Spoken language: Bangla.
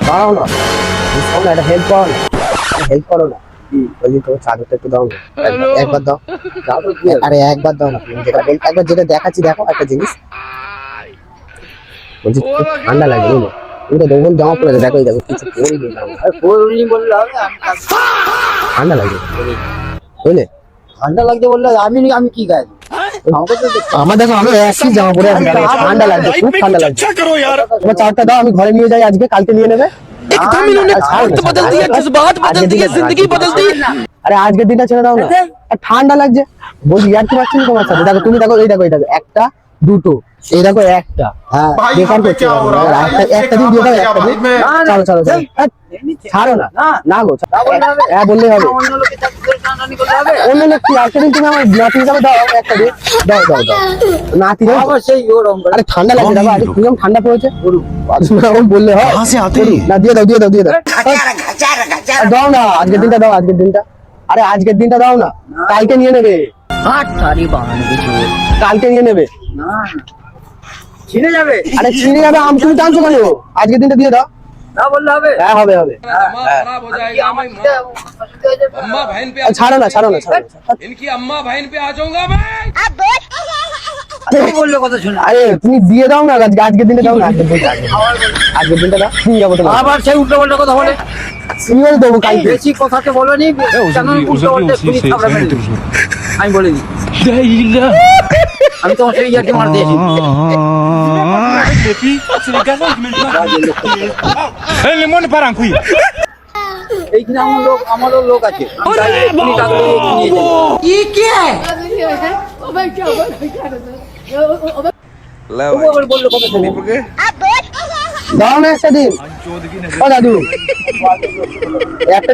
দাও না, শোনো না, এটা হেল্প করো না, হেল্প করো না। বলছি তোমার চাদরটা একটু দাও না, একবার দাও। আরে একবার দাও না, যেটা বল একবার যেটা দেখাচ্ছি দেখো একটা জিনিস। বলছি খুব ঠান্ডা লাগে বুঝলে, তুমি তো ডবল জামা পরে দেখো, দেখো কিছু পরিনি না, পড়লি বললে হবে? ঠান্ডা লাগে বুঝলে। ঠান্ডা লাগছে বললে আমি কি গাই? আমাকে তো আমার দেখো আমি একই জামা পরে আছি, ঠান্ডা লাগছে, খুব ঠান্ডা লাগছে। তোমার চাদরটা দাও, আমি ঘরে নিয়ে যাই, আজকে কালকে নিয়ে নেবে। एकदम इन्होंने वक्त बदल दिया, जज्बात बदल दिए, जिंदगी बदल दी। আরে আজকের দিনটা ছেড়ে দাও না, আর ঠান্ডা লাগছে বলছি, আর কি পাচ্ছি না তোমার সাথে। দেখো তুমি দেখো, এই দেখো, এই দেখো একটা দুটো, এই দেখো একটা, হ্যাঁ বেকার করছে, একটা দিন দিয়ে দাও, একটা দিন। চলো চলো চলো, ছাড়ো না, না গো, হ্যাঁ বললেই হবে। অন্য লোকের চাকরি করে টানাটানি করলে হবে? অন্য লোক কি, একটা দিন তুমি আমার নাতি হিসাবে দাও, একটা দিন দাও দাও দাও, নাতি দাও। আবার সেই ওরকম করে। আরে ঠান্ডা লাগছে দেখো, আজ কিরকম ঠান্ডা পড়েছে, বললে হয় না, দিয়ে দাও দিয়ে দাও দিয়ে দাও, দাও না, আজকের দিনটা দাও, আজকের দিনটা। আরে আজকের দিনটা দাও না, কালকে নিয়ে নেবে, হাট তারি বাহান কিছু কালকে নিয়ে নেবে। না ছিঁড়ে যাবে। আরে ছিঁড়ে যাবে, তুমি টানছো কেন? আজকের দিনটা দিয়ে দাও। না বললে হবে? হ্যাঁ হবে হবে। खराब हो जाएगा, मैं अम्मा बहन पे ছাড়ো না ছাড়ো না ছাড়ো না। इनकी अम्मा बहन पे आ जाऊंगा मैं। তুমি বললে কথা শোনা। আরে তুমি দিয়ে দাও না, আজকের দিনটা দাও না, আজকের দিনটা, আজকের দিনটা দাও, নিয়ে যাবো তোমার। আবার সেই উল্টো পাল্টা কথা বলে। সিরিয়াল দেবো কালকে। বেশি কথাতে বলনি, কেন উল্টো পাল্টা খুবই খাবরা মেরে দিবি। আমি বলে দিই, আমি তোমার সেই ইয়াকে মার দিয়েছি। এইখানে আমারও লোক আছে, আমি চাইলে এক্ষুনি টাকা দিয়ে নিয়ে যাবো। তবু আবার বললে কথা শোনো। দাও না একটা দিন, ও দাদু একটা